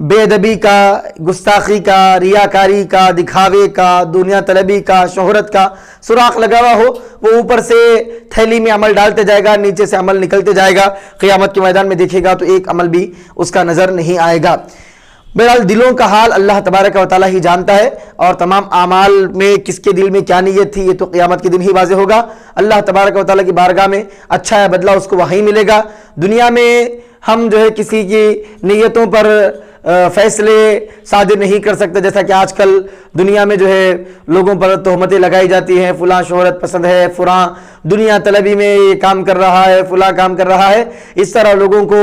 بے ادبی کا، گستاخی کا، ریاکاری کا، دکھاوے کا، دنیا طلبی کا، شہرت کا سوراخ لگا ہوا ہو، وہ اوپر سے تھیلی میں عمل ڈالتے جائے گا، نیچے سے عمل نکلتے جائے گا، قیامت کے میدان میں دیکھے گا تو ایک عمل بھی اس کا نظر نہیں آئے گا۔ بہرحال دلوں کا حال اللہ تبارک و تعالیٰ ہی جانتا ہے، اور تمام اعمال میں کس کے دل میں کیا نیت تھی یہ تو قیامت کے دن ہی واضح ہوگا۔ اللہ تبارک و تعالیٰ کی بارگاہ میں اچھا یا بدلہ اس کو وہیں ملے گا۔ دنیا میں ہم جو ہے کسی کی نیتوں پر فیصلے صادر نہیں کر سکتے، جیسا کہ آج کل دنیا میں جو ہے لوگوں پر تہمتیں لگائی جاتی ہیں، فلاں شہرت پسند ہے، فلاں دنیا طلبی میں یہ کام کر رہا ہے، فلاں کام کر رہا ہے۔ اس طرح لوگوں کو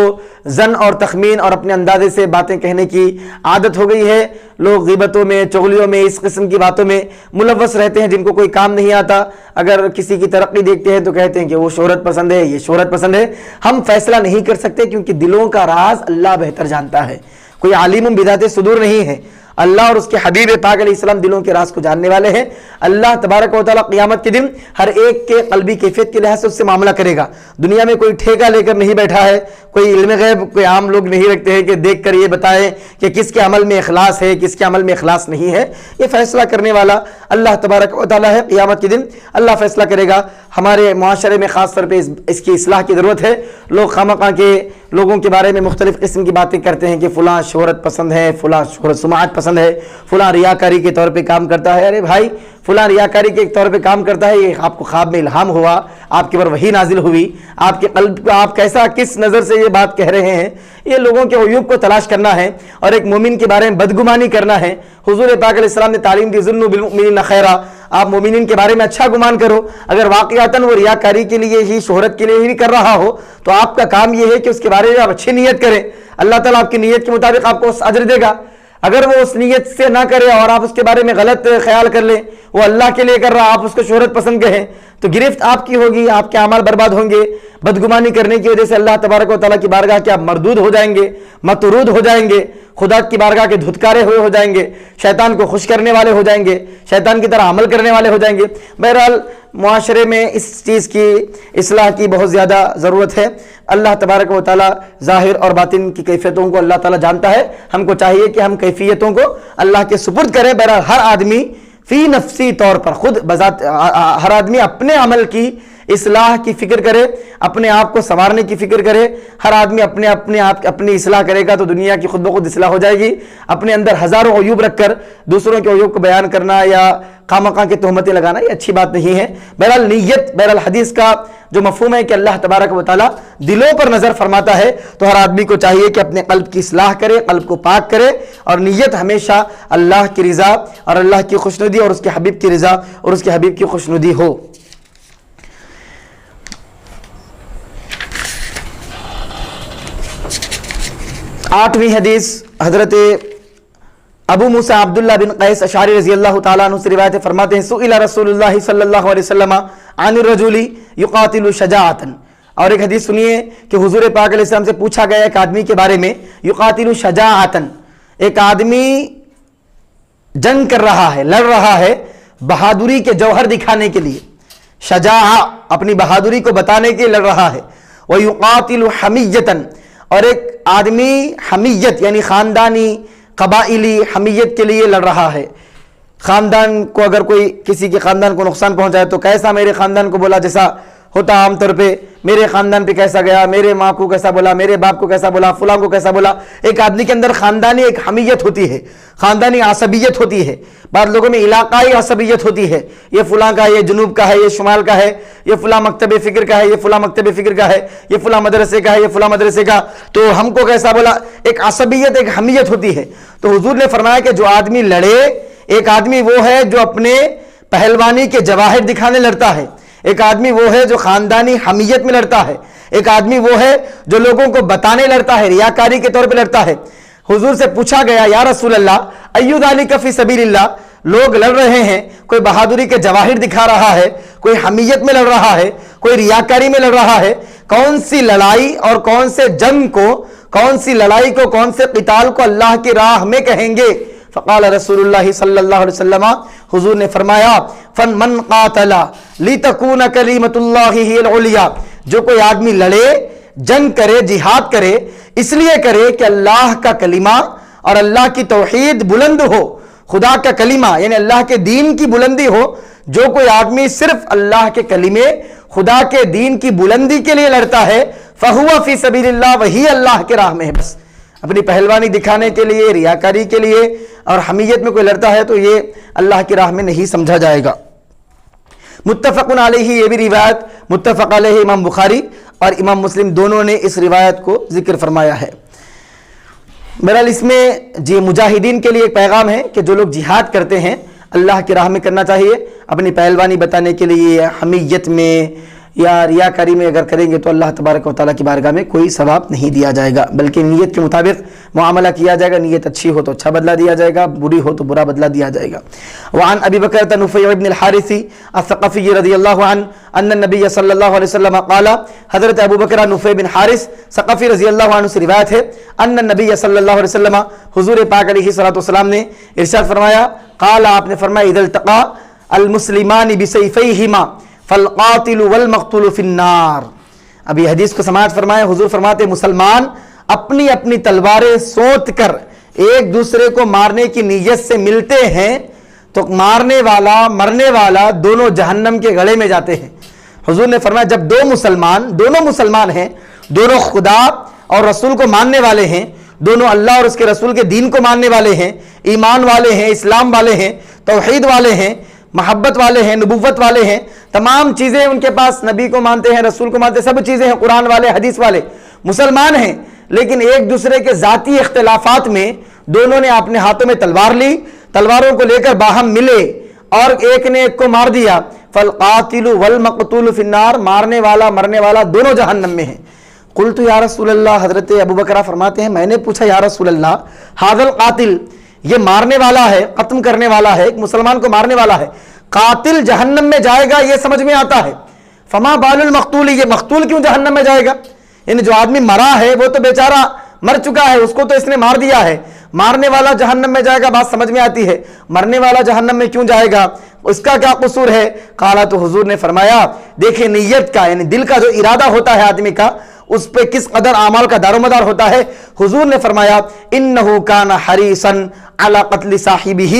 ظن اور تخمین اور اپنے اندازے سے باتیں کہنے کی عادت ہو گئی ہے۔ لوگ غیبتوں میں، چغلیوں میں، اس قسم کی باتوں میں ملوث رہتے ہیں جن کو کوئی کام نہیں آتا۔ اگر کسی کی ترقی دیکھتے ہیں تو کہتے ہیں کہ وہ شہرت پسند ہے، یہ شہرت پسند ہے۔ ہم فیصلہ نہیں کر سکتے کیونکہ دلوں کا راز اللہ بہتر جانتا ہے۔ کوئی عالم بذات صدور نہیں ہے، اللہ اور اس کے حبیب پاک علیہ السلام دلوں کے راز کو جاننے والے ہیں۔ اللہ تبارک و تعالیٰ قیامت کے دن ہر ایک کے قلبی کیفیت کے لحاظ سے اس سے معاملہ کرے گا۔ دنیا میں کوئی ٹھیکہ لے کر نہیں بیٹھا ہے، کوئی علم غیب کوئی عام لوگ نہیں رکھتے ہیں کہ دیکھ کر یہ بتائیں کہ کس کے عمل میں اخلاص ہے، کس کے عمل میں اخلاص نہیں ہے۔ یہ فیصلہ کرنے والا اللہ تبارک و تعالیٰ ہے۔ قیامت کے دن اللہ فیصلہ کرے گا۔ ہمارے معاشرے میں خاص طور پہ اس کی اصلاح کی ضرورت ہے۔ لوگ خواہ کے لوگوں کے بارے میں مختلف قسم کی باتیں کرتے ہیں کہ فلاں شہرت پسند ہے، فلاں شہرت سماعت پسند ہے، فلاں ریاکاری کے طور پہ کام کرتا ہے۔ ارے بھائی، فلاں ریاکاری کے طور پہ کام کرتا ہے، یہ آپ کو خواب میں الہام ہوا، آپ کے پر وحی نازل ہوئی، آپ کے قلب کو آپ کیسا کس نظر سے یہ بات کہہ رہے ہیں، یہ لوگوں کے عیوب کو تلاش کرنا ہے اور ایک مومن کے بارے میں بدگمانی کرنا ہے۔ حضور پاک علیہ السلام نے تعلیم دی، ظنوا بالمؤمنین خیرا، آپ مومنین کے بارے میں اچھا گمان کرو۔ اگر واقعتاً وہ ریاکاری کے لیے ہی، شہرت کے لیے ہی کر رہا ہو تو آپ کا کام یہ ہے کہ اس کے بارے میں آپ اچھی نیت کریں، اللہ تعالیٰ آپ کی نیت کے مطابق آپ کو اجر دے گا۔ اگر وہ اس نیت سے نہ کرے اور آپ اس کے بارے میں غلط خیال کر لیں، وہ اللہ کے لیے کر رہا، آپ اس کو شہرت پسند کہیں، تو گرفت آپ کی ہوگی، آپ کے اعمال برباد ہوں گے۔ بدگمانی کرنے کی وجہ سے اللہ تبارک و تعالیٰ کی بارگاہ کے آپ مردود ہو جائیں گے، مطرود ہو جائیں گے، خدا کی بارگاہ کے دھتکارے ہوئے ہو جائیں گے، شیطان کو خوش کرنے والے ہو جائیں گے، شیطان کی طرح عمل کرنے والے ہو جائیں گے۔ بہرحال معاشرے میں اس چیز کی اصلاح کی بہت زیادہ ضرورت ہے۔ اللہ تبارک و تعالیٰ ظاہر اور باطن کی کیفیتوں کو اللہ تعالیٰ جانتا ہے۔ ہم کو چاہیے کہ ہم کیفیتوں کو اللہ کے سپرد کریں۔ بہرحال ہر آدمی فی نفسی طور پر خود بذات، ہر آدمی اپنے عمل کی اصلاح کی فکر کرے، اپنے آپ کو سنوارنے کی فکر کرے۔ ہر آدمی اپنی اصلاح کرے گا تو دنیا کی خود بخود اصلاح ہو جائے گی۔ اپنے اندر ہزاروں عیوب رکھ کر دوسروں کے عیوب کو بیان کرنا یا خامخواہ کی تہمتیں لگانا یہ اچھی بات نہیں ہے۔ بہرحال نیت، بہرحال حدیث کا جو مفہوم ہے کہ اللہ تبارک و تعالیٰ دلوں پر نظر فرماتا ہے، تو ہر آدمی کو چاہیے کہ اپنے قلب کی اصلاح کرے، قلب کو پاک کرے، اور نیت ہمیشہ اللہ کی رضا اور اللہ کی خوشنودی اور اس کے حبیب کی رضا اور اس کے حبیب کی خوشنودی ہو۔ 8ویں حدیث حضرت ابو موسیٰ عبداللہ بن قیس اشعری رضی اللہ تعالیٰ عنہ سے روایت فرماتے ہیں، سئل رسول اللہ صلی اللہ علیہ وسلم عن الرجل یقاتل شجاعتا، اور ایک حدیث سنیے کہ حضور پاک علیہ السلام سے پوچھا گیا ایک آدمی کے بارے میں، یقاتل شجاعتا، ایک آدمی جنگ کر رہا ہے، لڑ رہا ہے بہادری کے جوہر دکھانے کے لیے، شجاع اپنی بہادری کو بتانے کے لیے لڑ رہا ہے، ویقاتل حمیتا، اور ایک آدمی حمیت یعنی خاندانی قبائلی حمیت کے لیے لڑ رہا ہے۔ خاندان کو اگر کوئی کسی کے خاندان کو نقصان پہنچائے تو کیسا میرے خاندان کو بولا، جیسا ہوتا عام طور پہ میرے خاندان پہ کیسا گیا، میرے ماں کو کیسا بولا، میرے باپ کو کیسا بولا، فلاں کو کیسا بولا۔ ایک آدمی کے اندر خاندانی ایک حمیت ہوتی ہے، خاندانی عصبیت ہوتی ہے، بعض لوگوں میں علاقائی عصبیت ہوتی ہے، یہ فلاں کا، یہ جنوب کا ہے، یہ شمال کا ہے، یہ فلاں مکتب فکر کا ہے، یہ فلاں مکتب فکر کا ہے، یہ فلاں مدرسے کا ہے، یہ فلاں مدرسے کا، تو ہم کو کیسا بولا۔ ایک عصبیت، ایک حمیت ہوتی ہے۔ تو حضور نے فرمایا کہ جو آدمی لڑے، ایک آدمی وہ ہے جو اپنے پہلوانی کے جواہر دکھانے لڑتا ہے، ایک آدمی وہ ہے جو خاندانی حمیت میں لڑتا ہے، ایک آدمی وہ ہے جو لوگوں کو بتانے لڑتا ہے، ریاکاری کے طور پہ لڑتا ہے۔ حضور سے پوچھا گیا، یا رسول اللہ ایو ذالک فی سبیل اللہ، لوگ لڑ رہے ہیں، کوئی بہادری کے جواہر دکھا رہا ہے، کوئی حمیت میں لڑ رہا ہے، کوئی ریاکاری میں لڑ رہا ہے، کون سی لڑائی اور کون سے جنگ کو، کون سی لڑائی کو، کون سے قتال کو اللہ کی راہ میں کہیں گے؟ فقال رسول اللہ صلی اللہ علیہ وسلم، حضور نے فرمایا، من قاتل لتکون کلمۃ اللہ ہی العلیٰ، جو کوئی آدمی لڑے، جنگ کرے، جہاد کرے، اس لیے کرے کہ اللہ کا کلمہ، اور اللہ کی توحید بلند ہو, خدا کا کلمہ یعنی اللہ کے دین کی بلندی ہو, جو کوئی آدمی صرف اللہ کے کلمے خدا کے دین کی بلندی کے لیے لڑتا ہے, فہو فی سبیل اللہ, وہی اللہ کے راہ میں ہے. بس اپنی پہلوانی دکھانے کے لیے, ریاکاری کے لیے اور حمیت میں کوئی لڑتا ہے تو یہ اللہ کی راہ میں نہیں سمجھا جائے گا. متفق علیہ, یہ بھی روایت متفق علیہ امام بخاری اور امام مسلم دونوں نے اس روایت کو ذکر فرمایا ہے. بہرحال اس میں مجاہدین کے لیے ایک پیغام ہے کہ جو لوگ جہاد کرتے ہیں اللہ کی راہ میں کرنا چاہیے. اپنی پہلوانی بتانے کے لیے حمیت میں یا ریاکاری میں اگر کریں گے تو اللہ تبارک و تعالیٰ کی بارگاہ میں کوئی ثواب نہیں دیا جائے گا, بلکہ نیت کے مطابق معاملہ کیا جائے گا. نیت اچھی ہو تو اچھا بدلہ دیا جائے گا, بری ہو تو برا بدلہ دیا جائے گا. وعن ابی بکر نفیع بن الحارث الثقفی رضی اللہ عنہ ان النبی صلی اللہ علیہ وسلم قال, حضرت ابو بکر نفیع بن حارث ثقفی رضی اللہ عنہ سے روایت ہے, ان النبی صلی اللہ علیہ وسلم, حضور پاک علیہ الصلوۃ والسلام نے ارشاد فرمایا, قال, آپ نے فرمایا, اذا التقى المسلمان بسیفیہما فالقاتل والمقتول فی النار. ابھی حدیث کو سماعت فرمائے, حضور فرماتے مسلمان اپنی اپنی تلواریں سونت کر ایک دوسرے کو مارنے کی نیت سے ملتے ہیں تو مارنے والا مرنے والا دونوں جہنم کے گڑھے میں جاتے ہیں. حضور نے فرمایا جب دونوں مسلمان ہیں, دونوں خدا اور رسول کو ماننے والے ہیں, دونوں اللہ اور اس کے رسول کے دین کو ماننے والے ہیں, ایمان والے ہیں, اسلام والے ہیں, توحید والے ہیں, محبت والے ہیں, نبوت والے ہیں, تمام چیزیں ان کے پاس, نبی کو مانتے ہیں, رسول کو مانتے ہیں, سب چیزیں ہیں, قرآن والے, حدیث والے, مسلمان ہیں, لیکن ایک دوسرے کے ذاتی اختلافات میں دونوں نے اپنے ہاتھوں میں تلوار لی, تلواروں کو لے کر باہم ملے اور ایک نے ایک کو مار دیا. فالقاتل والمقتول فی النار, مارنے والا مرنے والا دونوں جہنم میں ہیں. قلت یا رسول اللہ, حضرت ابو بکر فرماتے ہیں میں نے پوچھا یا رسول اللہ, ھذا القاتل, یہ مارنے والا ہے, ختم کرنے والا ہے, ایک مسلمان کو مارنے والا ہے, قاتل جہنم میں جائے گا یہ سمجھ میں آتا ہے, فما بال المقتول, یہ مقتول کیوں جہنم میں جائے گا؟ یعنی جو آدمی مرا ہے وہ تو بیچارہ مر چکا ہے, اس کو تو اس نے مار دیا ہے, مارنے والا جہنم میں جائے گا, بات سمجھ میں آتی ہے, مرنے والا جہنم میں کیوں جائے گا, اس کا کیا قصور ہے؟ قالا, تو حضور نے فرمایا دیکھیں نیت کا یعنی دل کا جو ارادہ ہوتا ہے آدمی کا, اس پہ کس قدر اعمال کا دار و مدار ہوتا ہے. حضور نے فرمایا انہ کان حریصا علی قتل صاحبہ,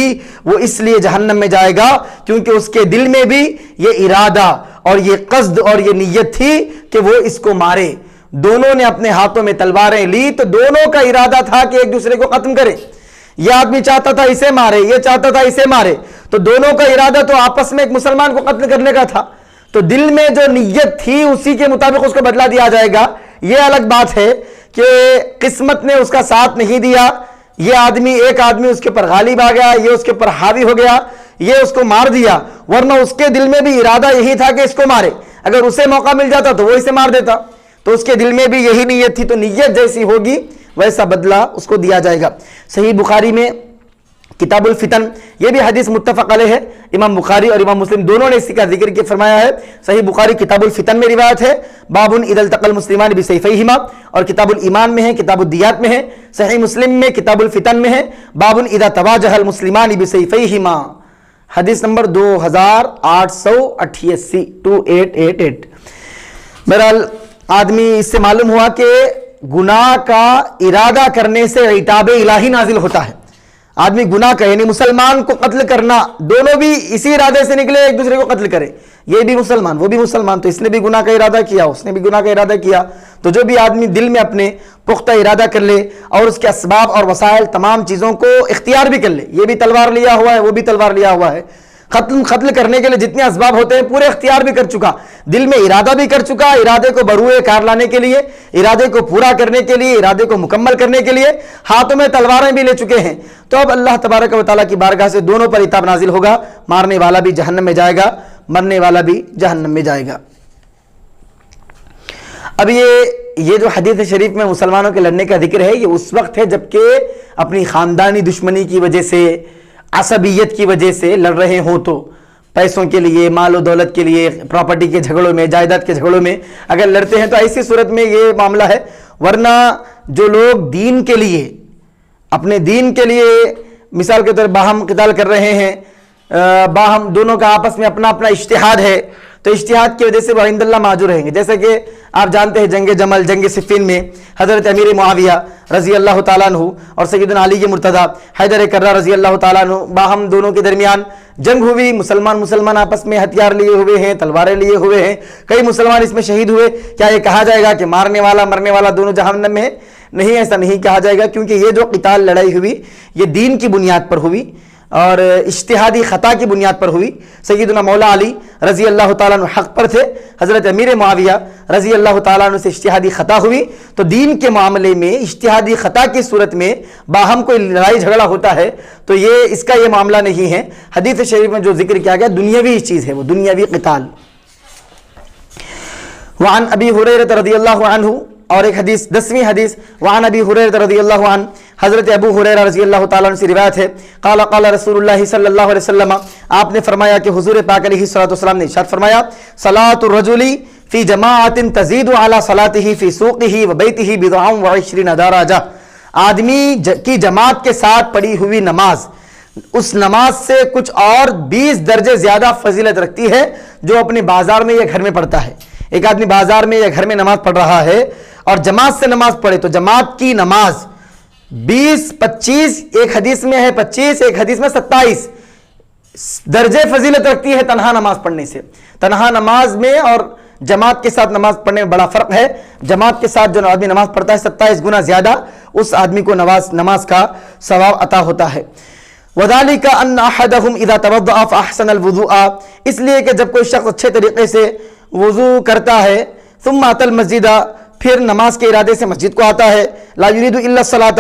وہ اس لیے جہنم میں جائے گا کیونکہ اس کے دل میں بھی یہ ارادہ اور یہ قصد اور یہ نیت تھی کہ وہ اس کو مارے. دونوں نے اپنے ہاتھوں میں تلواریں لی تو دونوں کا ارادہ تھا کہ ایک دوسرے کو ختم کرے. یہ آدمی چاہتا تھا اسے مارے, یہ چاہتا تھا اسے مارے, تو دونوں کا ارادہ تو آپس میں ایک مسلمان کو قتل کرنے کا تھا. تو دل میں جو نیت تھی اسی کے مطابق اس کو بدلہ دیا جائے گا. یہ الگ بات ہے کہ قسمت نے اس کا ساتھ نہیں دیا, یہ آدمی ایک آدمی اس کے پر غالب آ گیا, یہ اس کے پر حاوی ہو گیا, یہ اس کو مار دیا, ورنہ اس کے دل میں بھی ارادہ یہی تھا کہ اس کو مارے. اگر اسے موقع مل جاتا تو وہ اسے مار دیتا, تو اس کے دل میں بھی یہی نیت تھی, تو نیت جیسی ہوگی ویسا بدلہ اس کو دیا جائے گا. صحیح بخاری میں کتاب الفتن, یہ بھی حدیث متفق علیہ ہے, امام بخاری اور امام مسلم دونوں نے اسی کا ذکر کیا فرمایا ہے. صحیح بخاری کتاب الفتن میں روایت ہے, باب اذا التقى المسلمان بسیفیہما, اور کتاب الایمان میں ہے, کتاب الدیات میں ہے. صحیح مسلم میں کتاب الفتن میں ہے, باب اذا تواجه المسلمان بسیفیہما, حدیث نمبر 2888 2888. بہرحال آدمی اس سے معلوم ہوا کہ گناہ کا ارادہ کرنے سے عتاب الہی نازل ہوتا ہے. آدمی گناہ کا یعنی مسلمان کو قتل کرنا, دونوں بھی اسی ارادے سے نکلے ایک دوسرے کو قتل کرے, یہ بھی مسلمان وہ بھی مسلمان, تو اس نے بھی گناہ کا ارادہ کیا, اس نے بھی گناہ کا ارادہ کیا. تو جو بھی آدمی دل میں اپنے پختہ ارادہ کر لے اور اس کے اسباب اور وسائل تمام چیزوں کو اختیار بھی کر لے, یہ بھی تلوار لیا ہوا ہے, وہ بھی تلوار لیا ہوا ہے, قتل کرنے کے لیے جتنے اسباب ہوتے ہیں پورے اختیار بھی کر چکا, دل میں ارادہ بھی کر چکا, ارادے کو بروئے کار لانے کے لیے, ارادے کو پورا کرنے کے لیے, ارادے کو مکمل کرنے کے لیے ہاتھوں میں تلواریں بھی لے چکے ہیں. تو اب اللہ تبارک و تعالیٰ کی بارگاہ سے دونوں پر عتاب نازل ہوگا, مارنے والا بھی جہنم میں جائے گا, مرنے والا بھی جہنم میں جائے گا. اب یہ جو حدیث شریف میں مسلمانوں کے لڑنے کا ذکر ہے, یہ اس وقت ہے جبکہ اپنی خاندانی دشمنی کی وجہ سے, عصبیت کی وجہ سے لڑ رہے ہوں, تو پیسوں کے لیے, مال و دولت کے لیے, پراپرٹی کے جھگڑوں میں, جائیداد کے جھگڑوں میں اگر لڑتے ہیں تو ایسی صورت میں یہ معاملہ ہے. ورنہ جو لوگ دین کے لیے, اپنے دین کے لیے مثال کے طور باہم قتال کر رہے ہیں, باہم دونوں کا آپس میں اپنا اپنا اجتہاد ہے, تو تو اجتہاد کی وجہ سے وہ عند اللہ معذور رہیں گے. جیسے کہ آپ جانتے ہیں جنگ جمل، جنگ صفین میں حضرت امیر معاویہ رضی اللہ تعالیٰ عنہ اور سیدنا علی کے مرتضیٰ حیدر کرہ رضی اللہ تعالیٰ عنہ باہم دونوں کے درمیان جنگ ہوئی. مسلمان آپس میں ہتھیار لیے ہوئے ہیں، تلواریں لیے ہوئے ہیں، کئی مسلمان اس میں شہید ہوئے. کیا یہ کہا جائے گا کہ مارنے والا مرنے والا دونوں جہنم میں ہے؟ نہیں، ایسا نہیں کہا جائے گا، کیونکہ یہ جو قتال لڑائی ہوئی یہ دین کی بنیاد پر ہوئی اور اجتہادی خطا کی بنیاد پر ہوئی. سیدنا مولا علی رضی اللہ تعالیٰ عنہ حق پر تھے، حضرت امیر معاویہ رضی اللہ تعالیٰ عنہ سے اجتہادی خطا ہوئی. تو دین کے معاملے میں اجتہادی خطا کی صورت میں باہم کوئی لڑائی جھگڑا ہوتا ہے تو اس کا یہ معاملہ نہیں ہے. حدیث شریف میں جو ذکر کیا گیا دنیاوی چیز ہے، وہ دنیاوی قتال. وعن ابی ہریرہ رضی اللہ عنہ، اور ایک حدیث 10ویں حدیث وعن ابی ہریرہ رضی اللہ عنہ، حضرت ابو ہریرہ رضی اللہ تعالیٰ عنہ سے روایت ہے قال قال رسول اللہ صلی اللہ علیہ وسلم، آپ نے فرمایا کہ حضور پاک علیہ الصلوۃ والسلام نے ارشاد فرمایا صلاۃ الرجل فی جماعت تزید علی صلاتہ فی سوقہ وبیتہ بضع وعشرین درجہ، آدمی کی جماعت کے ساتھ پڑھی ہوئی نماز اس نماز سے کچھ اور 20 درجے زیادہ فضیلت رکھتی ہے جو اپنے بازار میں یا گھر میں پڑھتا ہے. ایک آدمی بازار میں یا گھر میں نماز پڑھ رہا ہے اور جماعت سے نماز پڑھے تو جماعت کی نماز 20-25، ایک حدیث میں ہے 25، ایک حدیث میں 27 درجے فضیلت رکھتی ہے تنہا نماز پڑھنے سے. تنہا نماز میں اور جماعت کے ساتھ نماز پڑھنے میں بڑا فرق ہے. جماعت کے ساتھ جو آدمی نماز پڑھتا ہے 27 گنا زیادہ اس آدمی کو نماز کا ثواب عطا ہوتا ہے. وَذَلِكَ أَنَّ أَحَدَهُمْ إِذَا تَوَضَّأَ فَأَحْسَنَ الْوُضُوءَ، اس لیے کہ جب کوئی شخص اچھے طریقے سے وضو کرتا ہے ثم أَتَى الْمَسْجِدَ، پھر نماز کے ارادے سے مسجد کو آتا ہے، لا يريد الا الصلاۃ،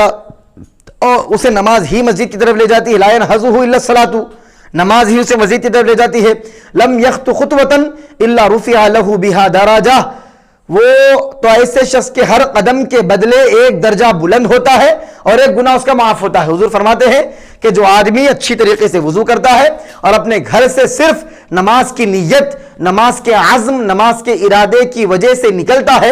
اور اسے نماز ہی مسجد کی طرف لے جاتی ہے، لا ينهزه الا الصلاۃ، نماز ہی اسے مسجد کی طرف لے جاتی ہے، لم يخط خطوة الا رفع له بها درجہ، وہ تو ایسے شخص کے ہر قدم کے بدلے ایک درجہ بلند ہوتا ہے اور ایک گناہ اس کا معاف ہوتا ہے. حضور فرماتے ہیں کہ جو آدمی اچھی طریقے سے وضو کرتا ہے اور اپنے گھر سے صرف نماز کی نیت، نماز کے عزم، نماز کے ارادے کی وجہ سے نکلتا ہے،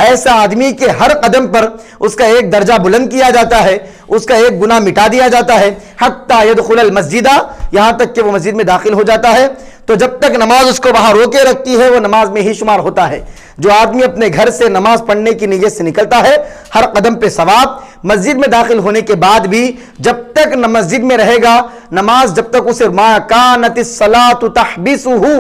ایسا آدمی کے ہر قدم پر اس کا ایک درجہ بلند کیا جاتا ہے، اس کا ایک گناہ مٹا دیا جاتا ہے، حتی یدخل المسجد، یہاں تک کہ وہ مسجد میں داخل ہو جاتا ہے. تو جب تک نماز اس کو وہاں روکے رکھتی ہے وہ نماز میں ہی شمار ہوتا ہے. جو آدمی اپنے گھر سے نماز پڑھنے کی نیت سے نکلتا ہے ہر قدم پہ ثواب، مسجد میں داخل ہونے کے بعد بھی جب تک مسجد میں رہے گا نماز، جب تک اسے ما کانت الصلاۃ تحبسہ،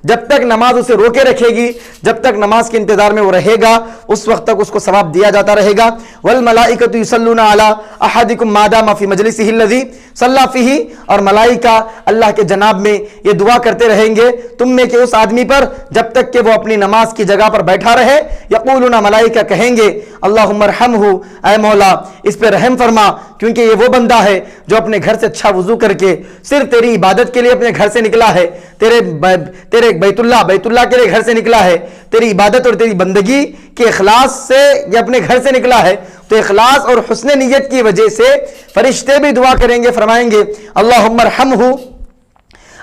جب تک نماز اسے روکے رکھے گی، جب تک نماز کے انتظار میں وہ رہے گا اس وقت تک اس کو ثواب دیا جاتا رہے گا. والملائکۃ یصلون علی احدکم ما دام فی مجلسہ الذی صلی فیہ، اور ملائکہ اللہ کے جناب میں یہ دعا کرتے رہیں گے تم میں کہ اس آدمی پر جب تک کہ وہ اپنی نماز کی جگہ پر بیٹھا رہے. یقولون، ملائکہ کہیں گے اللہم ارحمہ، اے مولا اس پہ رحم فرما، کیونکہ یہ وہ بندہ ہے جو اپنے گھر سے اچھا وضو کر کے صرف تیری عبادت کے لیے اپنے گھر سے نکلا ہے، تیرے بیت اللہ کے لیے گھر سے نکلا ہے، تیری عبادت اور تیری بندگی کے اخلاص سے یہ اپنے گھر سے نکلا ہے. تو اخلاص اور حسن نیت کی وجہ سے فرشتے بھی دعا کریں گے، فرمائیں گے اللہم ارحمہ،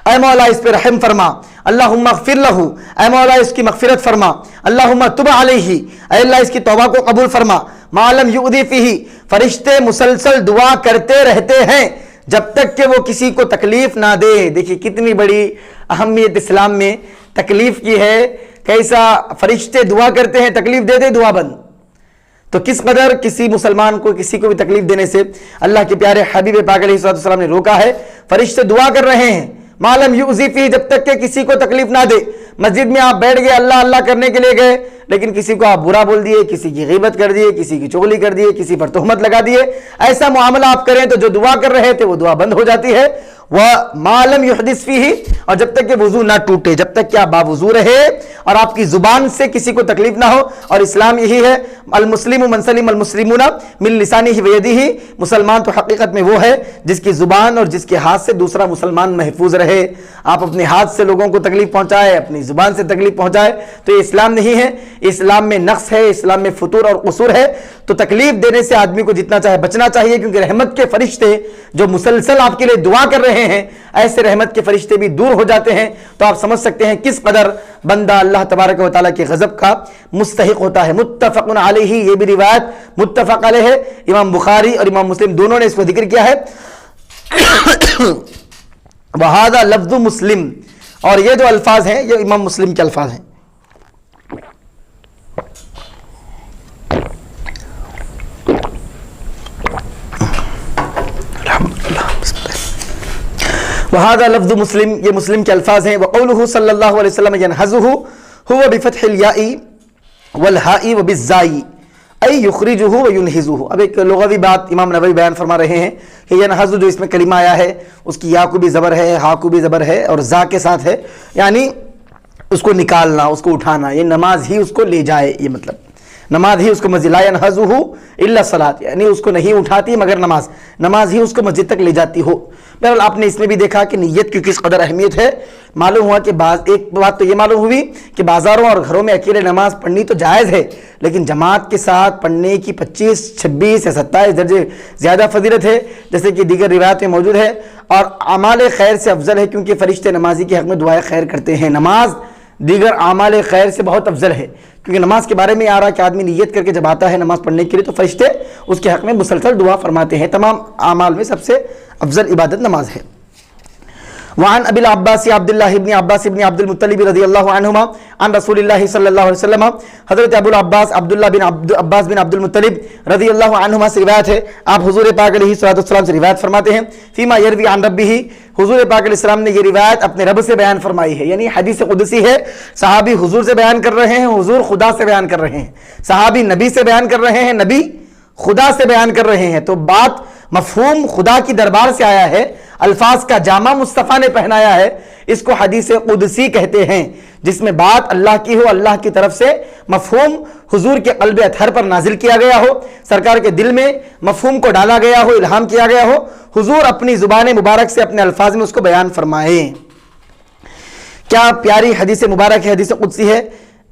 اے مولا اس پہ رحم فرما، اللہم اغفر لہ، اے مولا اس کی مغفرت فرما، اللہم تب علیہ، اے اللہ اس کی توبہ کو قبول فرما، ما لم یؤذی فیہ، فرشتے مسلسل دعا کرتے رہتے ہیں جب تک کہ وہ کسی کو تکلیف نہ دے. دیکھیے کتنی بڑی اہمیت اسلام میں تکلیف کی ہے، کیسا فرشتے دعا کرتے ہیں، تکلیف دے دے دعا بند. تو کس قدر کسی مسلمان کو کسی کو بھی تکلیف دینے سے اللہ کے پیارے حبیب پاک علیہ السلام نے روکا ہے. فرشتے دعا کر رہے ہیں معلوم یؤذی فی، جب تک کہ کسی کو تکلیف نہ دے. مسجد میں آپ بیٹھ گئے اللہ اللہ کرنے کے لیے گئے لیکن کسی کو آپ برا بول دیے، کسی کی غیبت کر دیے، کسی کی چغلی کر دیے، کسی پر تہمت لگا دیے، ایسا معاملہ آپ کریں تو جو دعا کر رہے تھے وہ دعا بند ہو جاتی ہے. وَمَا لَمْ يُحْدِثْ فِيهِ، اور جب تک کہ وضو نہ ٹوٹے، جب تک کہ آپ باوضو رہے اور آپ کی زبان سے کسی کو تکلیف نہ ہو. اور اسلام یہی ہے المسلم من سلم المسلمون من لسانہ ویدہ، مسلمان تو حقیقت میں وہ ہے جس کی زبان اور جس کے ہاتھ سے دوسرا مسلمان محفوظ رہے. آپ اپنے ہاتھ سے لوگوں کو تکلیف پہنچائے، اپنی زبان سے تکلیف پہنچائے تو یہ اسلام نہیں ہے. اسلام میں نقص ہے، اسلام میں فطور اور قصور ہے. تو تکلیف دینے سے آدمی کو جتنا چاہے بچنا چاہیے، کیونکہ رحمت کے فرشتے جو مسلسل آپ کے لیے دعا کر رہے ہیں ایسے رحمت کے فرشتے بھی دور ہو جاتے ہیں. تو آپ سمجھ سکتے ہیں کس قدر بندہ اللہ تبارک و تعالیٰ کے غضب کا مستحق ہوتا ہے. متفق علیہ، یہ بھی روایت متفق علیہ ہے، امام بخاری اور امام مسلم دونوں نے اس کو ذکر کیا ہے. وہذا لفظ مسلم، اور یہ جو الفاظ ہیں یہ امام مسلم کے الفاظ ہیں. وهذا لفظ مسلم، یہ مسلم کے الفاظ ہیں. وقوله صلی اللہ علیہ وسلم ينهزه هو بفتح الياء والهاء وبالزاء ای یخرجه وینہزه. اب ایک لغوی بات امام نووی بیان فرما رہے ہیں کہ ینہز جو اس میں کلمہ آیا ہے اس کی یا کو بھی زبر ہے، ہا کو بھی زبر ہے اور زا کے ساتھ ہے، یعنی اس کو نکالنا، اس کو اٹھانا، یہ نماز ہی اس کو لے جائے، یہ مطلب نماز ہی اس کو مسجد، لا ینہزہ الا الصلاۃ، یعنی اس کو نہیں اٹھاتی مگر نماز ہی اس کو مسجد تک لے جاتی ہو. بہرحال آپ نے اس میں بھی دیکھا کہ نیت کی کس قدر اہمیت ہے. معلوم ہوا کہ ایک بات تو یہ معلوم ہوئی کہ بازاروں اور گھروں میں اکیلے نماز پڑھنی تو جائز ہے، لیکن جماعت کے ساتھ پڑھنے کی 25، 26 یا 27 درجے زیادہ فضیلت ہے، جیسے کہ دیگر روایات میں موجود ہے. اور اعمال خیر سے افضل ہے، کیونکہ فرشتے نمازی کے حق میں دعائے خیر کرتے ہیں. نماز دیگر اعمال خیر سے بہت افضل ہے، کیونکہ نماز کے بارے میں آ رہا کہ آدمی نیت کر کے جب آتا ہے نماز پڑھنے کے لیے تو فرشتے اس کے حق میں مسلسل دعا فرماتے ہیں. تمام اعمال میں سب سے افضل عبادت نماز ہے. وعن ابی العباس عبداللہ ابن عباس ابن عبد المطلب رضی اللہ عنہما عن رسول اللہ صلی اللہ علیہ وسلم. حضرت ابو العباس عبداللہ بن عباس بن عبد المطلب رضی اللہ عنہما سے روایت ہے، آپ حضور پاک علیہ الصلوۃ والسلام سے روایت فرماتے ہیں، فیما یروی عن ربہ، حضور پاک علیہ السلام نے یہ روایت اپنے رب سے بیان فرمائی ہے، یعنی حدیث قدسی ہے. صحابی حضور سے بیان کر رہے ہیں، حضور خدا سے بیان کر رہے ہیں. صحابی نبی سے بیان کر رہے ہیں، نبی خدا سے بیان کر رہے ہیں. تو بات مفہوم خدا کی دربار سے آیا ہے، الفاظ کا جامع مصطفیٰ نے پہنایا ہے، اس کو حدیث قدسی کہتے ہیں، جس میں بات اللہ کی ہو، اللہ کی طرف سے مفہوم حضور کے قلب اطہر پر نازل کیا گیا ہو، سرکار کے دل میں مفہوم کو ڈالا گیا ہو، الہام کیا گیا ہو، حضور اپنی زبان مبارک سے اپنے الفاظ میں اس کو بیان فرمائیں. کیا پیاری حدیث مبارک ہے، حدیث قدسی ہے.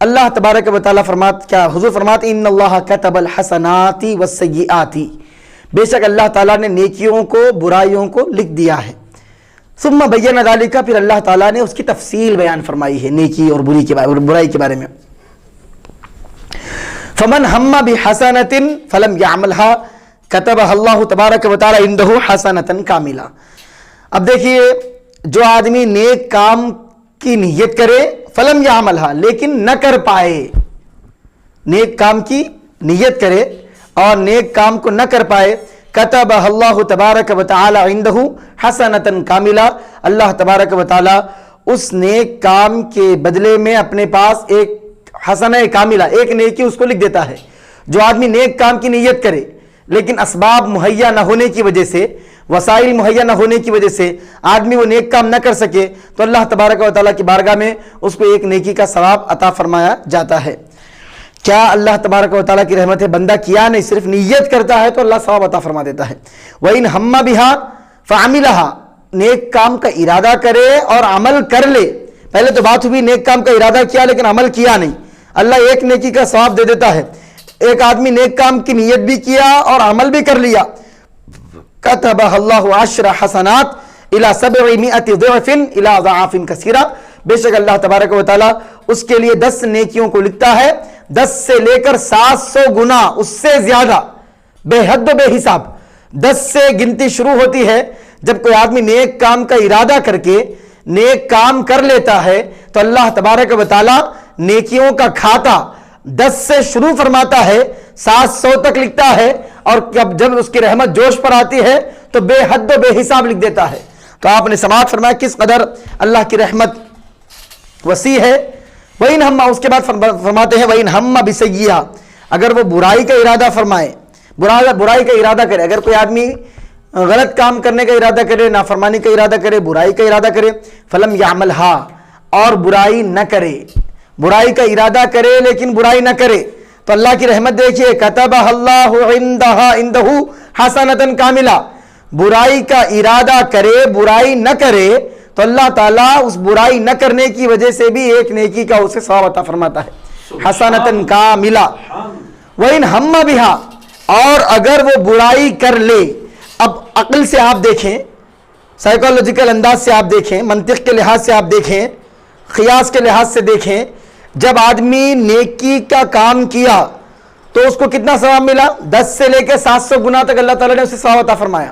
اللہ تبارک و تعالیٰ کیا حضور فرماتے ان اللہ کتب الحسنات والسیئات، بے شک اللہ تعالیٰ نے نیکیوں کو برائیوں کو لکھ دیا ہے. ثم بین ذالک، پھر اللہ تعالیٰ نے اس کی تفصیل بیان فرمائی ہے نیکی اور برائی کے بارے میں. فمن ہم بحسنۃ فلم یعملها کتبها اللہ تبارک و تعالیٰ عنده حسنۃ کاملہ. اب دیکھیے، جو آدمی نیک کام کی نیت کرے، فلم یعملها، لیکن نہ کر پائے، نیک کام کی نیت کرے اور نیک کام کو نہ کر پائے، کتبہ اللہ تبارک و تعالی عنہ حسنۃ کاملہ، اللہ تبارک و تعالی اس نیک کام کے بدلے میں اپنے پاس ایک حسنہ کاملہ، ایک نیکی اس کو لکھ دیتا ہے. جو آدمی نیک کام کی نیت کرے لیکن اسباب مہیا نہ ہونے کی وجہ سے، وسائل مہیا نہ ہونے کی وجہ سے آدمی وہ نیک کام نہ کر سکے، تو اللہ تبارک و تعالیٰ کی بارگاہ میں اس کو ایک نیکی کا ثواب عطا فرمایا جاتا ہے. کیا اللہ تبارک و تعالیٰ کی رحمت ہے، بندہ کیا نہیں صرف نیت کرتا ہے تو اللہ ثواب عطا فرما دیتا ہے. وَإِنْ هَمَّ بِهَا فَعَمِلَهَا، نیک کام کا ارادہ کرے اور عمل کر لے. پہلے تو بات ہوئی نیک کام کا ارادہ کیا لیکن عمل کیا نہیں، اللہ ایک نیکی کا ثواب دے دیتا ہے. ایک آدمی نیک کام کی نیت بھی کیا اور عمل بھی کر لیا، کتبہ اللہ 10 حسنات الی 700 ضعف الی اضعاف کثیرہ، بے شک اللہ تبارک و تعالیٰ اس کے لیے 10 نیکیوں کو لکھتا ہے، 10 سے لے کر 700 گنا، اس سے زیادہ، بے حد و بے حساب. 10 سے گنتی شروع ہوتی ہے جب کوئی آدمی نیک کام کا ارادہ کر کے نیک کام کر لیتا ہے تو اللہ تبارک و تعالیٰ نیکیوں کا کھاتا 10 سے شروع فرماتا ہے، 700 تک لکھتا ہے، اور جب اس کی رحمت جوش پر آتی ہے تو بے حد و بے حساب لکھ دیتا ہے. تو آپ نے سماعت فرمایا کس قدر اللہ کی رحمت وسیع ہے. وَإِنْ ہَمَّ، اس کے بعد فرماتے ہیں وَإِنْ ہَمَّ بِسَیِّئَةٍ، اگر وہ برائی کا ارادہ فرمائے، برائی کا ارادہ کرے، اگر کوئی آدمی غلط کام کرنے کا ارادہ کرے، نافرمانی کا ارادہ کرے، برائی کا ارادہ کرے، فلم یعملها، اور برائی نہ کرے، برائی کا ارادہ کرے لیکن برائی نہ کرے، تو اللہ کی رحمت دیکھیے، کتبہ اللہ عنہ حسنۃ کاملہ، برائی کا ارادہ کرے برائی نہ کرے تو اللہ تعالیٰ اس برائی نہ کرنے کی وجہ سے بھی ایک نیکی کا اسے ثواب عطا فرماتا ہے، حسنۃ کاملہ. وَإِنْ ہَمَّ بِهَا، اور اگر وہ برائی کر لے. اب عقل سے آپ دیکھیں، سائیکالوجیکل انداز سے آپ دیکھیں، منطق کے لحاظ سے آپ دیکھیں، قیاس کے لحاظ سے دیکھیں، جب آدمی نیکی کا کام کیا تو اس کو کتنا ثواب ملا؟ 10 سے لے کے 700 گنا تک اللہ تعالیٰ نے اسے ثواب عطا فرمایا.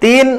3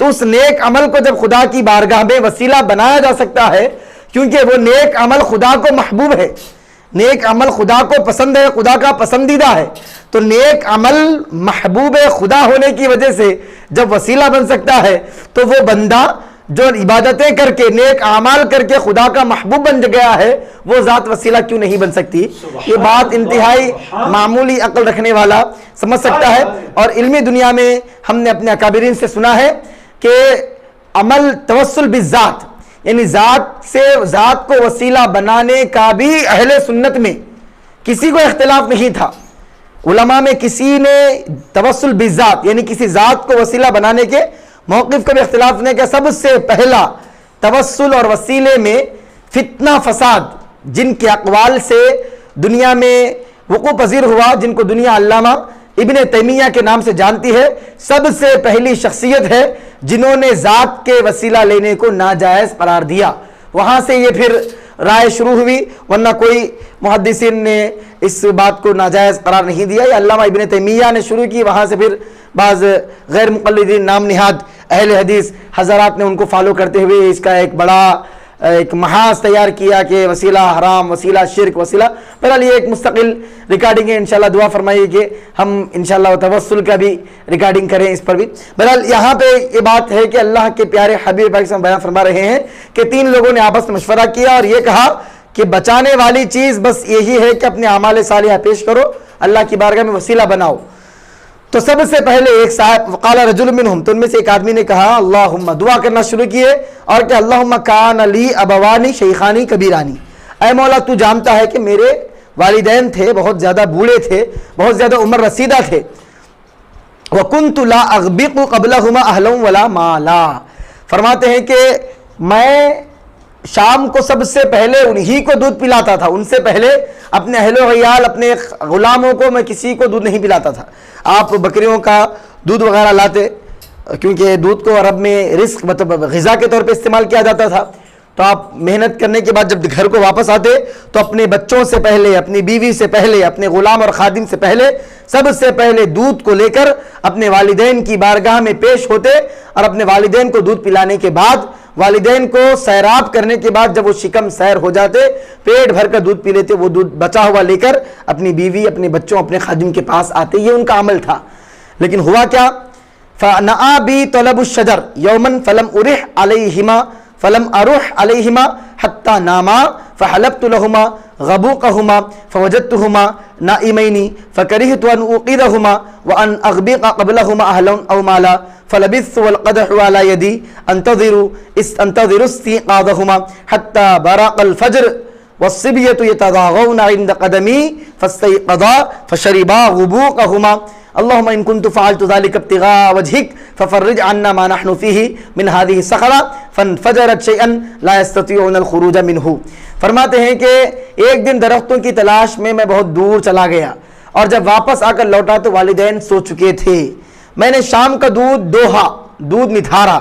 تو اس نیک عمل کو جب خدا کی بارگاہ میں وسیلہ بنایا جا سکتا ہے، کیونکہ وہ نیک عمل خدا کو محبوب ہے، نیک عمل خدا کو پسند ہے، خدا کا پسندیدہ ہے، تو نیک عمل محبوب خدا ہونے کی وجہ سے جب وسیلہ بن سکتا ہے تو وہ بندہ جو عبادتیں کر کے نیک اعمال کر کے خدا کا محبوب بن گیا ہے، وہ ذات وسیلہ کیوں نہیں بن سکتی؟ یہ بات انتہائی معمولی عقل رکھنے والا سمجھ سکتا ہے۔ اور علمی دنیا میں ہم نے اپنے اکابرین سے سنا ہے کہ عمل توسل بالذات، یعنی ذات کو وسیلہ بنانے کا بھی اہل سنت میں کسی کو اختلاف نہیں تھا۔ علماء میں کسی نے توسل بالذات یعنی کسی ذات کو وسیلہ بنانے کے موقف کا بھی اختلاف نہیں کہ سب سے پہلا توسل اور وسیلے میں فتنہ فساد جن کے اقوال سے دنیا میں وقوع پذیر ہوا، جن کو دنیا علامہ ابن تیمیہ کے نام سے جانتی ہے، سب سے پہلی شخصیت ہے جنہوں نے ذات کے وسیلہ لینے کو ناجائز قرار دیا۔ وہاں سے یہ پھر رائے شروع ہوئی، ورنہ کوئی محدثین نے اس بات کو ناجائز قرار نہیں دیا، یہ علامہ ابن تیمیہ نے شروع کی، وہاں سے پھر بعض غیر مقلدین نام نہاد اہل حدیث حضرات نے ان کو فالو کرتے ہوئے اس کا ایک بڑا ایک محاذ تیار کیا کہ وسیلہ حرام، وسیلہ شرک، وسیلہ۔ بہرحال یہ ایک مستقل ریکارڈنگ ہے، انشاءاللہ دعا فرمائیے کہ ہم انشاءاللہ توسل کا بھی ریکارڈنگ کریں اس پر بھی۔ بہرحال یہاں پہ یہ بات ہے کہ اللہ کے پیارے حبیب پاک صلی اللہ علیہ وسلم بیان فرما رہے ہیں کہ 3 لوگوں نے آپس میں مشورہ کیا اور یہ کہا کہ بچانے والی چیز بس یہی ہے کہ اپنے اعمال صالحہ پیش کرو، اللہ کی بارگاہ میں وسیلہ بناؤ۔ تو سب سے پہلے ایک صاحب وقال رجل منہم، تو ان میں سے ایک آدمی نے کہا اللہم، دعا کرنا شروع کیے اور کہ اللہم کان لی ابوانی شیخانی کبیرانی، اے مولا تو جانتا ہے کہ میرے والدین تھے بہت زیادہ بوڑھے تھے، بہت زیادہ عمر رسیدہ تھے، وکنت لا اغبق قبلہما اہلا ولا مالا، فرماتے ہیں کہ میں شام کو سب سے پہلے انہی کو دودھ پلاتا تھا، ان سے پہلے اپنے اہل و عیال اپنے غلاموں کو میں کسی کو دودھ نہیں پلاتا تھا۔ آپ بکریوں کا دودھ وغیرہ لاتے، کیونکہ دودھ کو عرب میں رزق مطلب غذا کے طور پہ استعمال کیا جاتا تھا، تو آپ محنت کرنے کے بعد جب گھر کو واپس آتے تو اپنے بچوں سے پہلے، اپنی بیوی سے پہلے، اپنے غلام اور خادم سے پہلے، سب سے پہلے دودھ کو لے کر اپنے والدین کی بارگاہ میں پیش ہوتے اور اپنے والدین کو دودھ پلانے کے بعد، والدین کو سیراب کرنے کے بعد جب وہ شکم سیر ہو جاتے، پیٹ بھر کر دودھ پی لیتے، وہ دودھ بچا ہوا لے کر اپنی بیوی، اپنے بچوں، اپنے خادم کے پاس آتے، یہ ان کا عمل تھا۔ لیکن ہوا کیا؟ فَنَعَا بِي طَلَبُ الشَّجَرِ يَوْمًا فَلَمْ أُرِحْ عَلَيْهِمَا فلم اروح علیہما حتی ناما فحلبت لہما غبوقہما فوجدتہما نائمین فکرہت ان اوقیدہما وان اغبق قبلہما اہلا او مالا فلبثت والقدح علی یدی انتظر استيقاظہما حتی براق الفجر والصبیۃ یتضاغون عند قدمی فاستيقظا فشربا غبوقہما اللهم ان كنت فعلت ذلك ابتغاء وجهك ففرج عنا ما نحن فيه من هذه الصخرة فانفجرت شيئا لا يستطيعون الخروج منه۔ فرماتے ہیں کہ ایک دن درختوں کی تلاش میں بہت دور چلا گیا اور جب واپس آ کر لوٹا تو والدین سو چکے تھے۔ میں نے شام کا دودھ دوہا، دودھ نتھارا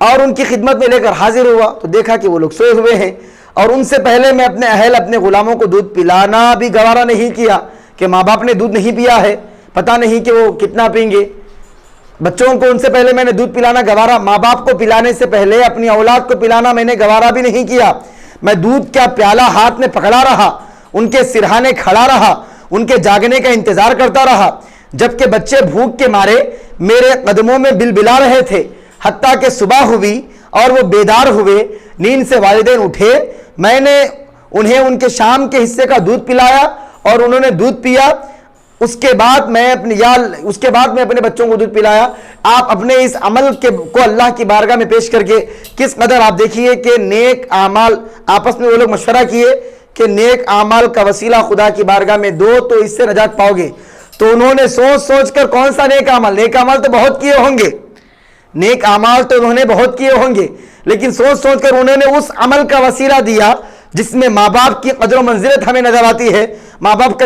اور ان کی خدمت میں لے کر حاضر ہوا تو دیکھا کہ وہ لوگ سوئے ہوئے ہیں، اور ان سے پہلے میں اپنے اہل، اپنے غلاموں کو دودھ پلانا بھی گوارا نہیں کیا کہ ماں باپ نے دودھ نہیں پیا ہے، پتہ نہیں کہ وہ کتنا پئیں گے۔ بچوں کو ان سے پہلے میں نے دودھ پلانا گوارا، ماں باپ کو پلانے سے پہلے اپنی اولاد کو پلانا میں نے گوارا بھی نہیں کیا۔ میں دودھ کا پیالہ ہاتھ میں پکڑا رہا، ان کے سرہانے کھڑا رہا، ان کے جاگنے کا انتظار کرتا رہا، جبکہ بچے بھوک کے مارے میرے قدموں میں بلبلا رہے تھے، حتیٰ کہ صبح ہوئی اور وہ بیدار ہوئے، نیند سے والدین اٹھے، میں نے انہیں ان کے شام کے حصے کا دودھ پلایا اور انہوں نے دودھ پیا، اس کے بعد میں اپنے بچوں کو دودھ پلایا۔ آپ اپنے اس عمل کو اللہ کی بارگاہ میں پیش کر کے کس قدر آپ دیکھیے کہ نیک اعمال، آپس میں وہ لوگ مشورہ کیے کہ نیک اعمال کا وسیلہ خدا کی بارگاہ میں دو تو اس سے نجات پاؤ گے، تو انہوں نے سوچ کر کون سا نیک اعمال تو بہت کیے ہوں گے، نیک اعمال تو انہوں نے بہت کیے ہوں گے، لیکن سوچ کر انہوں نے اس عمل کا وسیلہ دیا جس میں ماں باپ کی قدر و منزلت ہمیں نظر آتی ہے، ماں باپ کا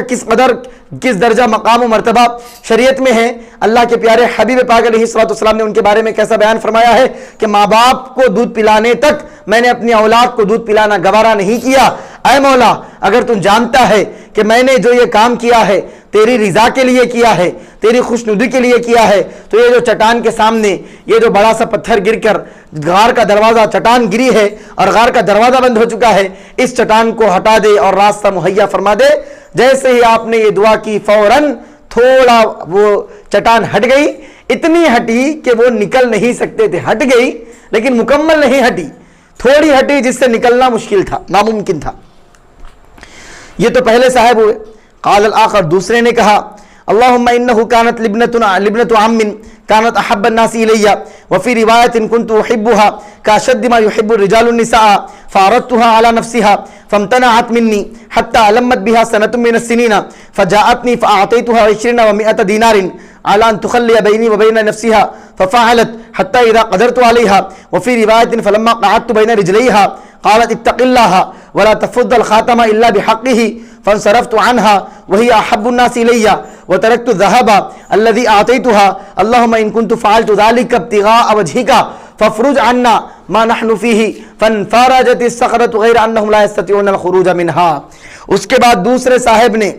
کس درجہ مقام و مرتبہ شریعت میں ہے۔ اللہ کے پیارے حبیب پاک علیہ الصلوۃ والسلام نے ان کے بارے میں کیسا بیان فرمایا ہے کہ ماں باپ کو دودھ پلانے تک میں نے اپنی اولاد کو دودھ پلانا گوارا نہیں کیا، اے مولا اگر تم جانتا ہے کہ میں نے جو یہ کام کیا ہے تیری رضا کے لیے کیا ہے، تیری خوشنودی کے لیے کیا ہے، تو یہ جو چٹان کے سامنے یہ جو بڑا سا پتھر گر کر غار کا دروازہ، چٹان گری ہے اور غار کا دروازہ بند ہو چکا ہے، اس چٹان کو ہٹا دے اور راستہ مہیا فرما دے۔ جیسے ہی آپ نے یہ دعا کی فوراً تھوڑا وہ چٹان ہٹ گئی، اتنی ہٹی کہ وہ نکل نہیں سکتے تھے، ہٹ گئی لیکن مکمل نہیں ہٹی، تھوڑی ہٹی جس سے نکلنا مشکل تھا، ناممکن تھا۔ یہ تو پہلے صاحب ہوئے۔ قال الاخر، دوسرے نے کہا اللہم انہ کانت لبنۃ عم کانت احب الناس الی وفی روایت کنت احبها کاشد ما يحب الرجال النساء فاردتها على نفسها فامتنعت مني حتى علمت بها سنة من السنين فجاءتني فأعطيتها 20 و100 دینار على أن تخلي بيني وبين نفسها ففعلت حتى إذا قدرت عليها وفي رواية فلما قعدت بين رجليها قالت اتق الله ولا تفض الخاتم إلا بحقه فانصرفت عنها وهي أحب الناس إلي وتركت الذهب الذي أعطيتها اللهم إن كنت فعلت ذلك ابتغاء وجهك فافرج عنا ما نحن فيه فانفرجت الصخرة غير أنهم لا يستطيعون الخروج منها۔ اس کے بعد دوسرے صاحب نے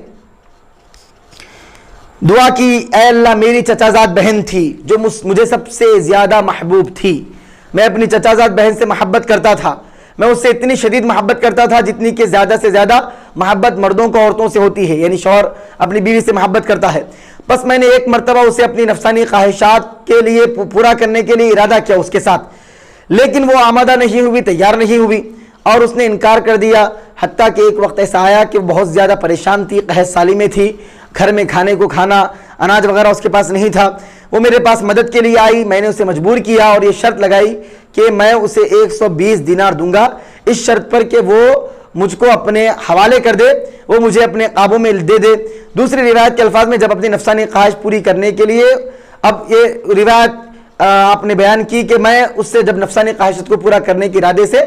دعا کی، اے اللہ میری چچازاد بہن تھی جو مجھے سب سے زیادہ محبوب تھی، میں اپنی چچازاد بہن سے محبت کرتا تھا، میں اس سے اتنی شدید محبت کرتا تھا جتنی کہ زیادہ سے زیادہ محبت مردوں کو عورتوں سے ہوتی ہے، یعنی شوہر اپنی بیوی سے محبت کرتا ہے۔ بس میں نے ایک مرتبہ اسے اپنی نفسانی خواہشات کے لیے پورا کرنے کے لیے ارادہ کیا اس کے ساتھ، لیکن وہ آمادہ نہیں ہوئی، تیار نہیں ہوئی اور اس نے انکار کر دیا، حتیٰ کہ ایک وقت ایسا آیا کہ وہ بہت زیادہ پریشان تھی، قحط سالی میں تھی، گھر میں کھانے کو کھانا اناج وغیرہ اس کے پاس نہیں تھا، وہ میرے پاس مدد کے لیے آئی، میں نے اسے مجبور کیا اور یہ شرط لگائی کہ میں اسے 120 دینار دوں گا، اس شرط پر کہ وہ مجھ کو اپنے حوالے کر دے، وہ مجھے اپنے قابو میں دے دے۔ دوسری روایت کے الفاظ میں جب اپنی نفسانی خواہش پوری کرنے کے لیے، اب یہ روایت آپ نے بیان کی کہ میں اس سے جب نفسانی خواہشت کو پورا کرنے کے ارادے سے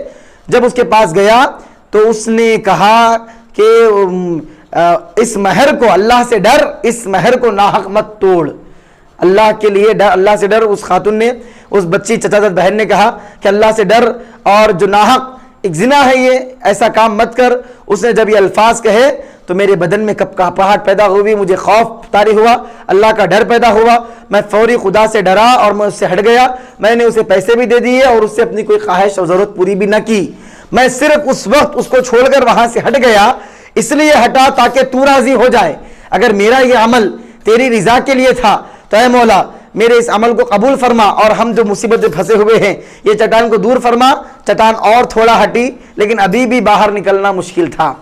جب اس کے پاس گیا تو اس نے کہا کہ اس مہر کو اللہ سے ڈر، اس مہر کو ناحق مت توڑ، اللہ کے لیے ڈر، اللہ سے ڈر۔ اس خاتون نے، اس بچی چچازاد بہن نے کہا کہ اللہ سے ڈر اور جو ناحق ایک زنا ہے یہ ایسا کام مت کر۔ اس نے جب یہ الفاظ کہے تو میرے بدن میں کپکپاہٹ پیدا ہوئی، مجھے خوف طاری ہوا، اللہ کا ڈر پیدا ہوا، میں فوری خدا سے ڈرا اور میں اس سے ہٹ گیا، میں نے اسے پیسے بھی دے دیے اور اس سے اپنی کوئی خواہش اور ضرورت پوری بھی نہ کی، میں صرف اس وقت اس کو چھوڑ کر وہاں سے ہٹ گیا، اس لیے ہٹا تاکہ تو راضی ہو جائے، اگر میرا یہ عمل تیری رضا کے لیے تھا تو اے مولا میرے اس عمل کو قبول فرما اور ہم جو مصیبت میں پھنسے ہوئے ہیں یہ چٹان کو دور فرما۔ چٹان اور تھوڑا ہٹی لیکن ابھی بھی باہر نکلنا مشکل تھا۔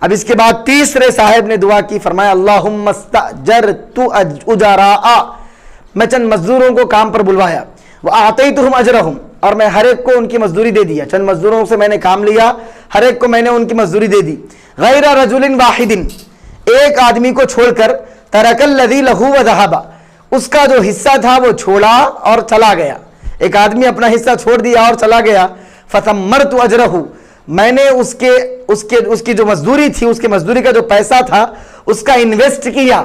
اب اس کے بعد تیسرے صاحب نے دعا کی، فرمایا اللہم استاجرت اجراء، میں چند مزدوروں کو کام پر بلوایا، وآتیتہم اجرہم، اور میں ہر ایک کو ان کی مزدوری دے دیا، چند مزدوروں سے میں نے کام لیا، ہر ایک کو میں نے ان کی مزدوری دے دی، غیر رجل واحد، ایک آدمی کو چھوڑ کر، ترک الذی لہ وذہب، اس کا جو حصہ تھا وہ چھوڑا اور چلا گیا، ایک آدمی اپنا حصہ چھوڑ دیا اور چلا گیا، فثمرت اجرہ، میں نے اس کی جو مزدوری تھی، اس کے مزدوری کا جو پیسہ تھا اس کا انویسٹ کیا،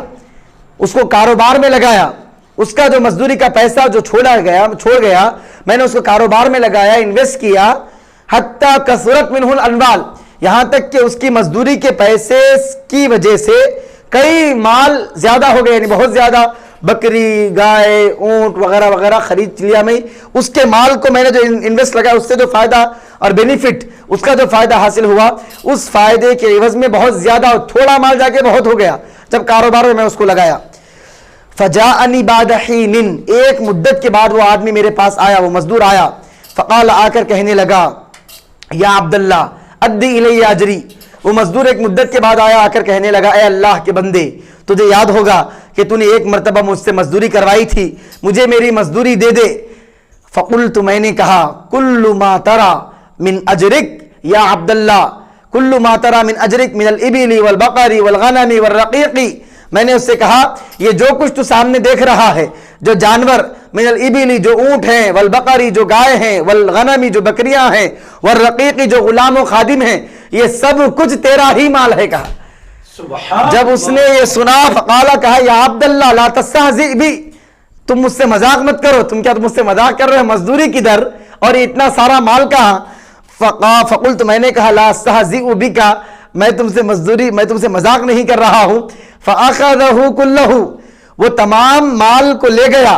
اس کو کاروبار میں لگایا، اس کا جو مزدوری کا پیسہ جو چھوڑ گیا میں نے اس کو کاروبار میں لگایا، انویسٹ کیا، حتی کثرت منہ الاموال، یہاں تک کہ اس کی مزدوری کے پیسے کی وجہ سے کئی مال زیادہ ہو گئے، یعنی بہت زیادہ بکری، گائے، اونٹ وغیرہ وغیرہ خرید لیا میں، اس کے مال کو میں نے جو انویسٹ لگایا اس سے جو فائدہ اور بینیفٹ، اس کا جو فائدہ حاصل ہوا، اس فائدے کے عوض میں بہت زیادہ، تھوڑا مال جا کے بہت ہو گیا جب کاروبار میں اس کو لگایا۔ فجاءنی بعد حین، ایک مدت کے بعد وہ آدمی میرے پاس آیا، وہ مزدور آیا، فقال، آ کر کہنے لگا، یا عبداللہ ادی الی اجری، وہ مزدور ایک مدت کے بعد آیا، آ کر کہنے لگا، اے اللہ کے بندے، تجھے یاد ہوگا کہ تو نے ایک مرتبہ مجھ سے مزدوری کروائی تھی، مجھے میری مزدوری دے دے۔ فقلت، میں نے کہا، کل ما ترى من اجرک یا عبداللہ، کل ما ترى من اجرک من الابل والبقر والغنم والرقیق، میں نے اس سے کہا یہ جو کچھ تو سامنے دیکھ رہا ہے، جو جانور، من الابل جو اونٹ ہیں، والبقری جو گائے ہیں، والغنمی جو بکریاں ہیں، والرقیق جو غلام و خادم ہیں، یہ سب کچھ تیرا ہی مال ہے، کہا۔ جب اس نے یہ سنا، فقالا، کہا، یا عبداللہ لا تستہزئ بی، تم مجھ سے مذاق مت کرو، تم کیا مجھ سے مذاق کر رہے ہو، مزدوری کدھر اور اتنا سارا مال کہاں؟ فقلت میں نے کہا لا استہزئ بک میں تم سے مذاق نہیں کر رہا ہوں. فاخذہ کلہ وہ تمام مال کو لے گیا.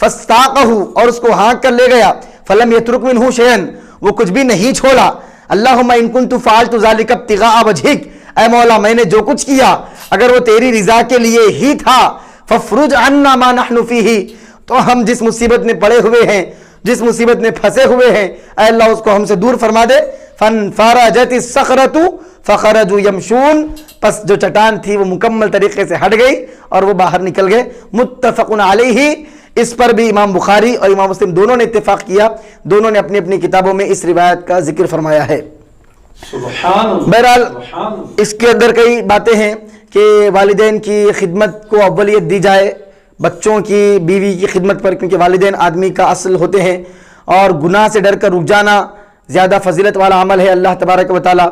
فاستاقہ اور اس کو ہانک کر لے گیا. فلم یترک منہ شیئا وہ کچھ بھی نہیں چھوڑا. اللہم ان کنت فعلت ذلک ابتغاء وجہک اے مولا میں نے جو کچھ کیا اگر وہ تیری رضا کے لیے ہی تھا. فافرج عنا ما نحن فیہ تو ہم جس مصیبت میں پڑے ہوئے ہیں جس مصیبت میں پھنسے ہوئے ہیں اے اللہ اس کو ہم سے دور فرما دے. فانفرجت الصخرۃ فخرجوا یمشون پس جو چٹان تھی وہ مکمل طریقے سے ہٹ گئی اور وہ باہر نکل گئے. متفق علیہ اس پر بھی امام بخاری اور امام مسلم دونوں نے اتفاق کیا. دونوں نے اپنی اپنی کتابوں میں اس روایت کا ذکر فرمایا ہے. بہرحال اس کے اندر کئی باتیں ہیں کہ والدین کی خدمت کو اولیت دی جائے بچوں کی بیوی کی خدمت پر کیونکہ والدین آدمی کا اصل ہوتے ہیں اور گناہ سے ڈر کر رک جانا زیادہ فضیلت والا عمل ہے. اللہ تبارک و تعالی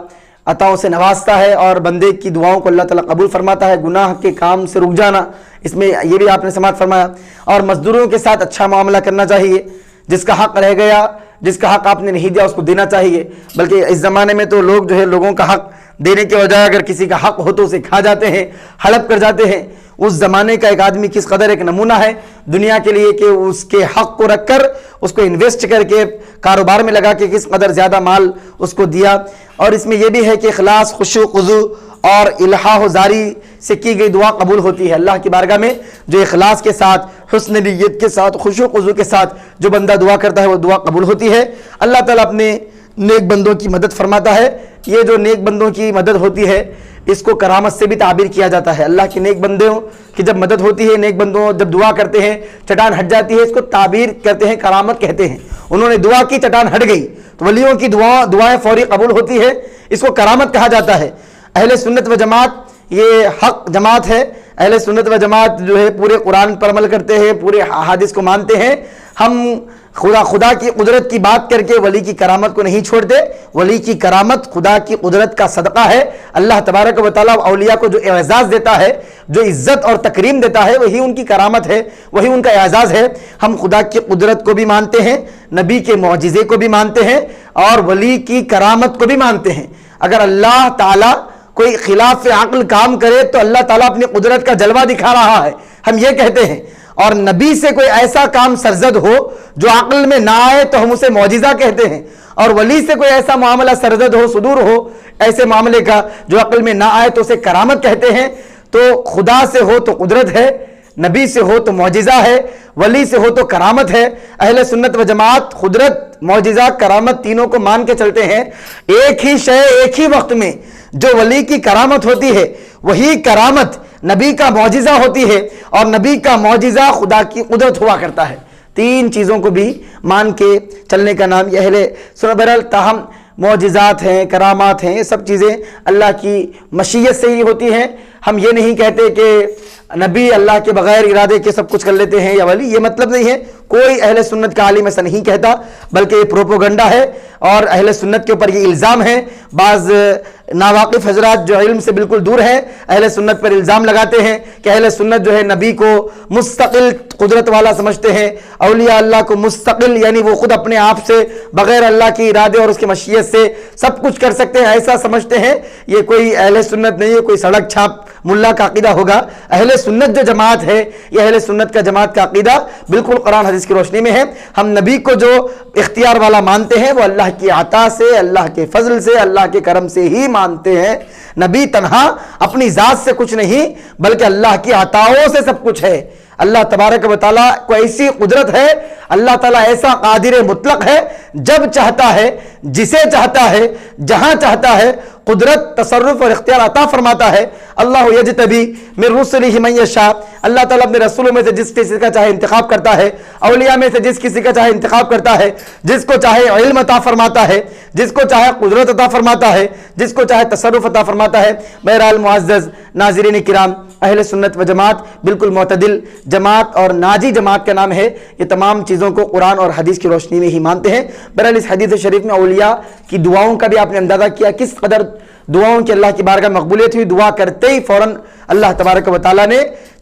عطاؤں سے نوازتا ہے اور بندے کی دعاؤں کو اللہ تعالیٰ قبول فرماتا ہے. گناہ کے کام سے رک جانا اس میں یہ بھی آپ نے سماعت فرمایا. اور مزدوروں کے ساتھ اچھا معاملہ کرنا چاہیے. جس کا حق رہ گیا جس کا حق آپ نے نہیں دیا اس کو دینا چاہیے. بلکہ اس زمانے میں تو لوگ جو ہے لوگوں کا حق دینے کے بجائے اگر کسی کا حق ہو تو اسے کھا جاتے ہیں ہڑپ کر جاتے ہیں. اس زمانے کا ایک آدمی کس قدر ایک نمونہ ہے دنیا کے لیے کہ اس کے حق کو رکھ کر اس کو انویسٹ کر کے کاروبار میں لگا کے کس قدر زیادہ مال اس کو دیا. اور اس میں یہ بھی ہے کہ اخلاص خشوع خضوع اور الحاح و زاری سے کی گئی دعا قبول ہوتی ہے. اللہ کی بارگاہ میں جو اخلاص کے ساتھ حسن نیت کے ساتھ خشوع خضوع کے ساتھ جو بندہ دعا کرتا ہے وہ دعا قبول ہوتی ہے. اللہ تعالیٰ اپنے نیک بندوں کی مدد فرماتا ہے. یہ جو نیک بندوں کی مدد ہوتی ہے اس کو کرامت سے بھی تعبیر کیا جاتا ہے. اللہ کے نیک بندوں کی جب مدد ہوتی ہے نیک بندوں جب دعا کرتے ہیں چٹان ہٹ جاتی ہے اس کو تعبیر کرتے ہیں کرامت کہتے ہیں. انہوں نے دعا کی چٹان ہٹ گئی تو ولیوں کی دعائیں فوری قبول ہوتی ہے. اس کو کرامت کہا جاتا ہے. اہل سنت و جماعت یہ حق جماعت ہے. اہل سنت و جماعت جو ہے پورے قرآن پر عمل کرتے ہیں پورے احادیث کو مانتے ہیں. ہم خدا کی قدرت کی بات کر کے ولی کی کرامت کو نہیں چھوڑتے. ولی کی کرامت خدا کی قدرت کا صدقہ ہے. اللہ تبارک و تعالیٰ اولیاء کو جو اعزاز دیتا ہے جو عزت اور تکریم دیتا ہے وہی ان کی کرامت ہے وہی ان کا اعزاز ہے. ہم خدا کی قدرت کو بھی مانتے ہیں نبی کے معجزے کو بھی مانتے ہیں اور ولی کی کرامت کو بھی مانتے ہیں. اگر اللہ تعالیٰ کوئی خلاف عقل کام کرے تو اللہ تعالیٰ اپنی قدرت کا جلوہ دکھا رہا ہے ہم یہ کہتے ہیں. اور نبی سے کوئی ایسا کام سرزد ہو جو عقل میں نہ آئے تو ہم اسے معجزہ کہتے ہیں. اور ولی سے کوئی ایسا معاملہ سرزد ہو صدور ہو ایسے معاملے کا جو عقل میں نہ آئے تو اسے کرامت کہتے ہیں. تو خدا سے ہو تو قدرت ہے نبی سے ہو تو معجزہ ہے ولی سے ہو تو کرامت ہے. اہل سنت و جماعت قدرت معجزہ کرامت تینوں کو مان کے چلتے ہیں. ایک ہی شے ایک ہی وقت میں جو ولی کی کرامت ہوتی ہے وہی کرامت نبی کا معجزہ ہوتی ہے اور نبی کا معجزہ خدا کی قدرت ہوا کرتا ہے. تین چیزوں کو بھی مان کے چلنے کا نام یہ اہل سنت. بہرحال تاہم معجزات ہیں کرامات ہیں یہ سب چیزیں اللہ کی مشیت سے ہی ہوتی ہیں. ہم یہ نہیں کہتے کہ نبی اللہ کے بغیر ارادے کے سب کچھ کر لیتے ہیں یا ولی یہ مطلب نہیں ہے. کوئی اہل سنت کا عالم ایسا نہیں کہتا بلکہ یہ پروپوگنڈا ہے اور اہل سنت کے اوپر یہ الزام ہے. بعض ناواقف حضرات جو علم سے بالکل دور ہیں اہل سنت پر الزام لگاتے ہیں کہ اہل سنت جو ہے نبی کو مستقل قدرت والا سمجھتے ہیں اولیاء اللہ کو مستقل یعنی وہ خود اپنے آپ سے بغیر اللہ کی ارادے اور اس کی مشیت سے سب کچھ کر سکتے ہیں ایسا سمجھتے ہیں. یہ کوئی اہل سنت نہیں ہے کوئی سڑک چھاپ ملا کا عقیدہ ہوگا. اہل سنت جو جماعت ہے یہ اہل سنت کا جماعت کا عقیدہ بالکل قرآن حدیث کی روشنی میں ہے. ہم نبی کو جو اختیار والا مانتے ہیں وہ اللہ کی عطا سے اللہ کے فضل سے اللہ کے کرم سے ہی مانتے ہیں. نبی تنہا اپنی ذات سے کچھ نہیں بلکہ اللہ کی عطاؤں سے سب کچھ ہے. اللہ تبارک و تعالیٰ کو ایسی قدرت ہے اللہ تعالیٰ ایسا قادر مطلق ہے جب چاہتا ہے جسے چاہتا ہے جہاں چاہتا ہے قدرت تصرف اور اختیار عطا فرماتا ہے. اللہ یجتبی من رسلہ من یشاء اللہ تعالیٰ اپنے رسولوں میں سے جس کسی کا چاہے انتخاب کرتا ہے اولیاء میں سے جس کسی کا چاہے انتخاب کرتا ہے جس کو چاہے علم عطا فرماتا ہے جس کو چاہے قدرت عطا فرماتا ہے جس کو چاہے تصرف عطا فرماتا ہے. بہرحال معزز ناظرین کرام اہل سنت و جماعت بالکل معتدل جماعت اور ناجی جماعت کا نام ہے. یہ تمام چیزوں کو قرآن اور حدیث کی روشنی میں ہی مانتے ہیں. بہرحال اس حدیث شریف میں اولیاء کی دعاؤں کا بھی آپ نے اندازہ کیا کس قدر دعاؤں کی اللہ کی بارگاہ مقبولیت ہوئی. دعا کرتے ہی فوراً اللہ تبارک و تعالیٰ نے